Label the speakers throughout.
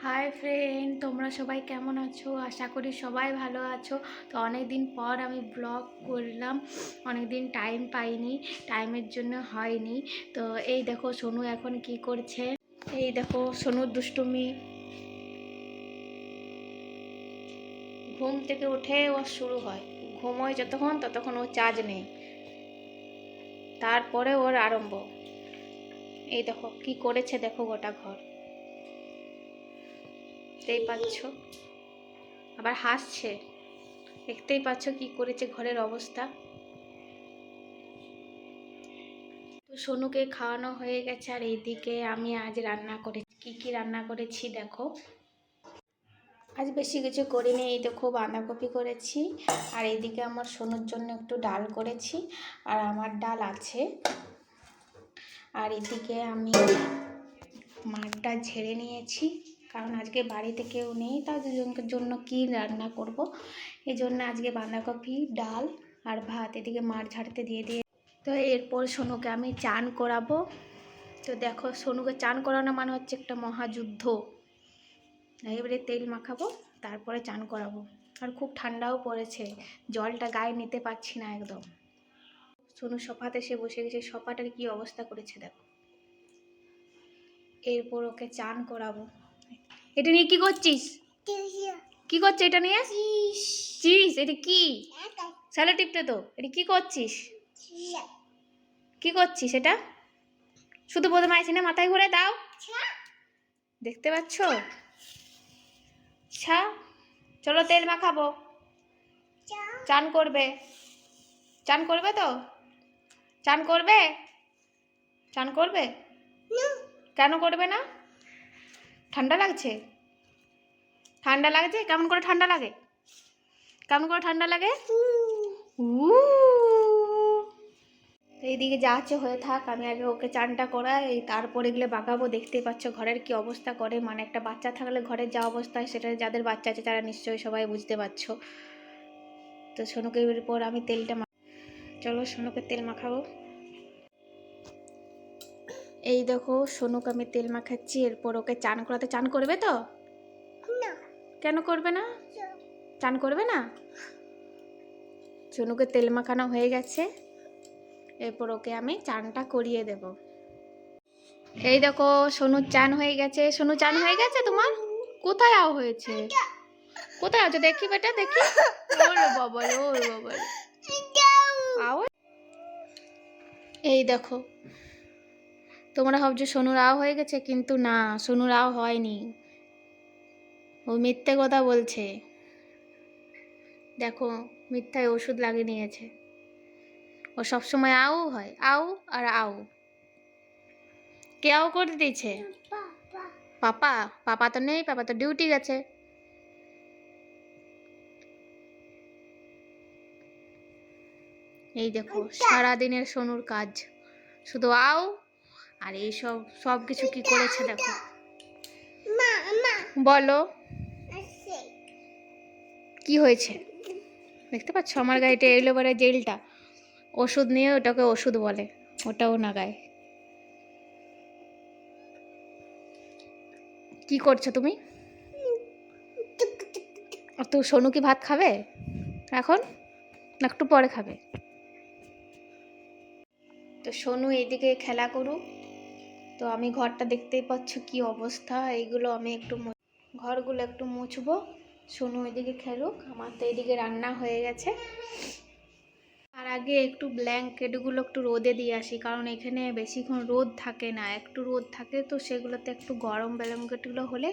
Speaker 1: Hi friend, তোমরা সবাই কেমন আছো? আশা করি সবাই ভালো আছো। তো অনেক দিন পর আমি ব্লগ করলাম, অনেক দিন টাইম পাইনি, টাইমের জন্য হয়নি। তো এই দেখো সোনু এখন কি করছে, এই দেখো সোনুর দুষ্টুমি। ঘুম থেকে উঠে ও শুরু হয়, ঘুমোয় যতক্ষণ ততক্ষণ ও চার্জ নেই, তারপরে ওর আরম্ভ। এই দেখো কি করেছে, দেখো গোটা ঘর, দেখতেই পাচ্ছ, আবার হাসছে, দেখতেই পাচ্ছ কি করেছে ঘরের অবস্থা। তো সোনুকে খাওয়ানো হয়ে গেছে, আর এইদিকে আমি আজ রান্না করেছি। কি রান্না করেছি দেখো। আজ বেশি কিছু করিনি, এই দেখো বাঁধাকপি করেছি, আর এইদিকে আমার সোনুর জন্য একটু ডাল করেছি, আর আমার ডাল আছে। আর এদিকে আমি মাঠটা ঝেড়ে নিয়েছি, কারণ আজকে বাড়িতে কেউ নেই, তার দুজনকের জন্য কি রান্না করব, এই জন্য আজকে বাঁধাকপি, ডাল আর ভাত এদিকে মাঠ ঝাড়তে দিয়ে দিয়ে। তো এরপর সোনুকে আমি চান করাবো। তো দেখো সোনুকে চান করানো মানে হচ্ছে একটা মহাযুদ্ধ। এবারে তেল মাখাবো, তারপরে চান করাবো। আর খুব ঠান্ডাও পড়েছে, জলটা গায়ে নিতে পারছি না একদম। সোনু সোফাতে সে বসে গেছে, সোফাটার কি অবস্থা করেছে দেখো। এরপর ওকে চান করাবো। এটা নিয়ে কি করছিস? কি করছে এটা নিয়ে? চিজ? এটা কি? স্যালো টিপতে তো। এটা কি করছিস? কি করছিস এটা? শুধু বদমাইশি না, মাথায় ঘুরে দাও। দেখতে পাচ্ছ? আচ্ছা চলো তেল মাখাবো, চান করবে। চান করবে তো? চান করবে? চান করবে? কেন করবে না? ঠান্ডা লাগছে? ঠান্ডা লাগছে? কেমন করে ঠান্ডা লাগে? কেমন করে ঠান্ডা লাগে? এইদিকে যা আছে হয়ে থাক, আমি আগে ওকে চানটা করাই, তারপরে এগুলো বাগাবো। দেখতেই পাচ্ছ ঘরের কি অবস্থা করে, মানে একটা বাচ্চা থাকলে ঘরের যা অবস্থা হয়, সেটা যাদের বাচ্চা আছে তারা নিশ্চয়ই সবাই বুঝতে পারছো। তো সোনুকে এরপর আমি তেলটা চলো সোনুকে তেল মাখাবো। এই দেখো সোনুকে আমি তেল মাখাচ্ছি, এরপর ওকে চান করাতে। চান করবে তো? কেন করবে না? চান করবে না? সোনুকে তেল মাখানো হয়ে গেছে, এরপর ওকে আমি চানটা করিয়ে দেব। এই দেখো সোনুর চান হয়ে গেছে। সোনু চান হয়ে গেছে তোমার? কোথায় আও হয়েছে? কোথায় আছে দেখি বেটা, দেখি। ওরে বাবা রে, ওরে বাবা রে, আও। এই দেখো, তোমরা ভাবছো সোনুর আও হয়ে গেছে, কিন্তু না, সোনুর আও হয়নি, ও মিথ্যে কথা বলছে। দেখো মিথ্যায় ওষুধ লাগিয়ে নিয়েছে। ও সবসময় আও হয়, আও আর আও। কে আও করে দিয়েছে? পাপা। পাপা তো নেই, পাপা তো ডিউটি গেছে। এই দেখো সারাদিনের সোনুর কাজ শুধু আও আর এই সব কিছু কি করেছে দেখো। বলো কি হয়েছে? দেখতে পাচ্ছ আমার গাড়িটা এলো, বারে জেলটা ওষুধ নিয়ে, ওটাকে ওষুধ বলে, ওটাও না গায়ে। কি করছো তুমি? তো সোনু কি ভাত খাবে এখন না একটু পরে খাবে? তো সোনু এইদিকে খেলা করুক, তো আমি ঘরটা দেখতেই পাচ্ছ কি অবস্থা। এইগুলো আমি একটু ঘরগুলো একটু মুছবো। সোনু এদিকে খেলুক, আমার তো এদিকে রান্না হয়ে গেছে। আর আগে একটু ব্ল্যাঙ্কেটগুলো একটু রোদে দিয়ে আসি, কারণ এখানে বেশিক্ষণ রোদ থাকে না, একটু রোদ থাকে তো সেগুলোতে একটু গরম ব্ল্যাঙ্কেটগুলো হলে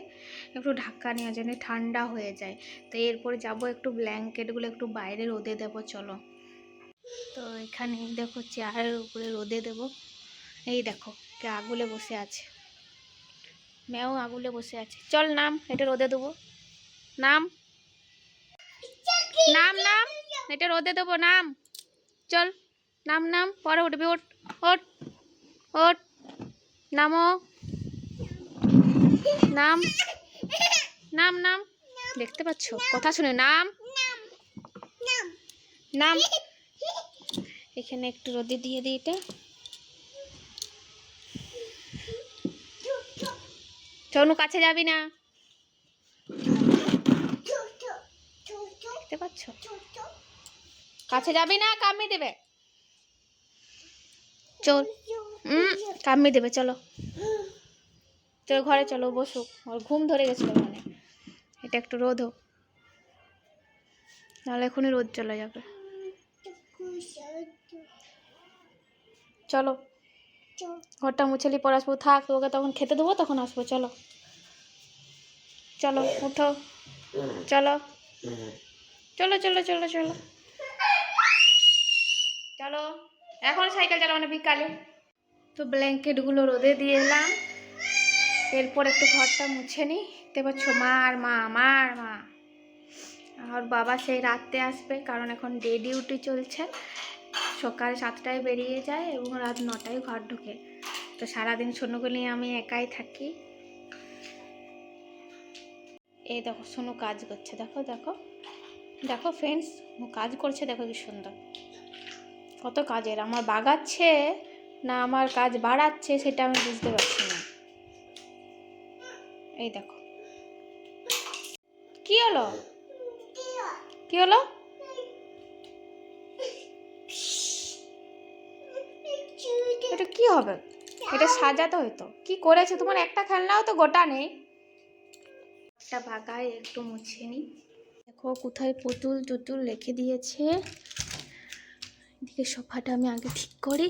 Speaker 1: একটু ঢাকা নেওয়া যায়, ঠান্ডা হয়ে যায়। তো এরপরে যাব একটু ব্ল্যাঙ্কেটগুলো একটু বাইরে রোদে দেবো, চলো। তো এখানে দেখো চেয়ারের উপরে রোদে দেবো। এই দেখো কে আগুলে বসে আছে, মেয়েও আগুলে বসে আছে। চল নাম, এটা রোদে দেবো, নাম নাম নাম, এটা রোদে দেবো, নাম। চল নাম নাম, পরে উঠবি, ওঠ ওঠ ওঠ, নামো, নাম নাম নাম। দেখতে পাচ্ছ কথা শুনে, নাম নাম। এখানে একটু রোদে দিয়ে দিই এটা। সোনু কাছে যাবি না, দেখতে পাচ্ছ? কাছে যাবি না, কামড়ে দেবে। চল, কামড়ে দেবে। চলো চলো ঘরে চলো, বসুক, ওর ঘুম ধরে গেছিল মানে। এটা একটু রোদ হোক, নাহলে এখনই রোদ চলে যাবে। চলো ঘরটা মুছেলি, পর আসবো। থাক, তোকে তখন খেতে দেবো, তখন আসবো। চলো চলো উঠো, চলো চলো চলো চলো চলো চলো। এখন সাইকেল চালাবো না, বিকালে। তো ব্ল্যাঙ্কেটগুলো রোদে দিয়ে এলাম, এরপর একটু ঘরটা মুছে নিই। দেখতে পাচ্ছ, মার মা মার মা। আর বাবা সেই রাত্রে আসবে, কারণ এখন ডে ডিউটি চলছে। সকাল 7টায় বেরিয়ে যায় এবং রাত 9টায় ঘর ঢোকে। তো সারাদিন সোনুকে নিয়ে আমি একাই থাকি। এই দেখো সোনু কাজ করছে, দেখো দেখো দেখো ফ্রেন্ডস, ও কাজ করছে, দেখো কি সুন্দর। কত কাজের, আমার বাগাচ্ছে না আমার কাজ বাড়াচ্ছে সেটা আমি বুঝতে পারছি না। এই দেখো, কি হলো কি হলো? এটা কি হবে? এটা সাজাতে হইতো। কি করেছে তোমার? একটা খেলনাও তো গোটা নেই। একটা বাগায় একটু মুছে নিই। দেখো কোথায় পুতুল টুতুল রেখে দিয়েছে। এদিকে সোফাটা আমি আগে ঠিক করি।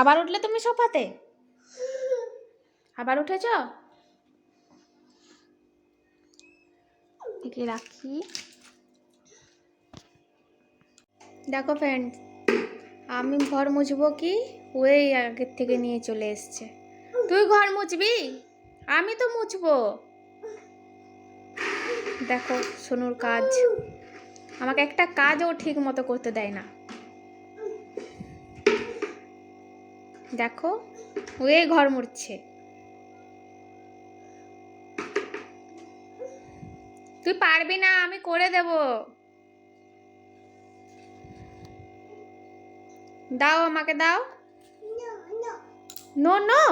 Speaker 1: আবার উঠলে তুমি সোফাতে? আবার উঠেছ? এদিকে রাখি। দেখো ফ্রেন্ড, আমি ঘর মুছবো কি, ওই আগের থেকে নিয়ে চলে এসছে। তুই ঘর মুছবি? আমি তো মুছবো। দেখো সোনুর কাজ, আমাকে একটা কাজও ঠিক মতো করতে দেয় না। দেখো ওই ঘর মুছছে। তুই পারবি না, আমি করে দেব। দাও আমাকে, দাও। নো নো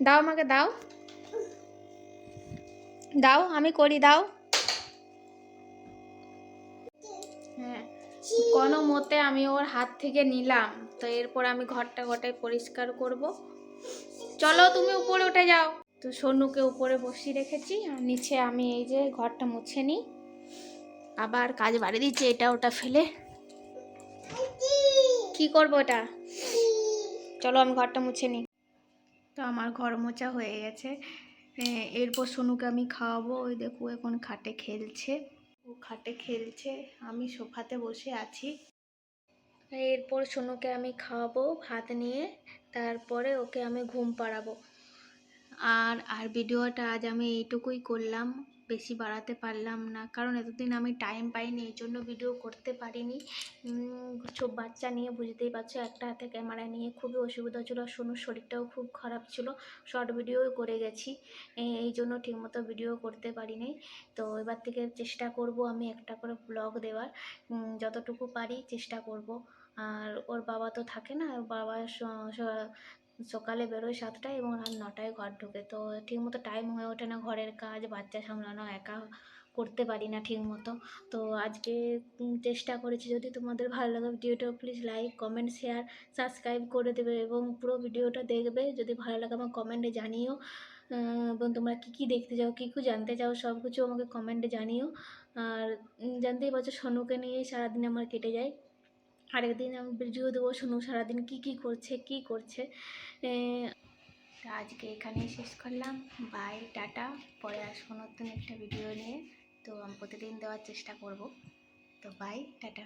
Speaker 1: দাও আমাকে, দাও দাও, আমি করি, দাও। হ্যাঁ, কোনো মতে আমি ওর হাত থেকে নিলাম। তো এরপর আমি ঘরটা গোটাই পরিষ্কার করব। চলো তুমি উপরে উঠে যাও। তো সোনুকে উপরে বসিয়ে রেখেছি, আর নিচে আমি এই যে ঘরটা মুছে নিই। আবার কাজ বাড়িয়ে দিচ্ছে, এটা ওটা ফেলে। কি করবো এটা? চলো আমি ঘরটা মুছে নিই। তো আমার ঘর মোছা হয়ে গেছে। এরপর সোনুকে আমি খাওয়াবো। ওই দেখো এখন খাটে খেলছে, ও খাটে খেলছে, আমি সোফাতে বসে আছি। এরপর সোনুকে আমি খাওয়াবো ভাত নিয়ে, তারপরে ওকে আমি ঘুম পাড়াবো। আর ভিডিওটা আজ আমি এইটুকুই করলাম, বেশি বাড়াতে পারলাম না, কারণ এতদিন আমি টাইম পাইনি, এই জন্য ভিডিও করতে পারিনি। সব বাচ্চা নিয়ে বুঝতেই পারছো, একটা হাতে ক্যামেরা নিয়ে খুবই অসুবিধা ছিল। সোনুর শরীরটাও খুব খারাপ ছিল, শর্ট ভিডিও করে গেছি, এই জন্য ঠিকমতো ভিডিও করতে পারিনি। তো এবার থেকে চেষ্টা করব আমি একটা করে ব্লগ দেওয়ার, যতটুকু পারি চেষ্টা করব। আর ওর বাবা তো থাকে না, ওর বাবা সকালে বেরোয় 7টায় এবং রাত 9টায় ঘর ঢোকে। তো ঠিকমতো টাইম হয়ে ওঠে না, ঘরের কাজ বাচ্চা সামলানো একা করতে পারি না ঠিক মতো। তো আজকে চেষ্টা করেছি। যদি তোমাদের ভালো লাগে ভিডিওটা, please like comment share subscribe করে দেবে এবং পুরো ভিডিওটা দেখবে। যদি ভালো লাগে আমার কমেন্টে জানিও, এবং তোমরা কী দেখতে চাও, কী জানতে চাও, সব কিছু আমাকে কমেন্টে জানিও। আর জানতেই পারছো সোনুকে নিয়েই সারাদিন আমার কেটে যায়। আরেকদিন আমি ভিডিও দেবো সোনু সারাদিন কী করছে। তা আজকে এখানেই শেষ করলাম। বাই, টাটা। পরে আসবো নতুন একটা ভিডিও নিয়ে। তো আমি প্রতিদিন দেওয়ার চেষ্টা করব। তো বাই, টাটা।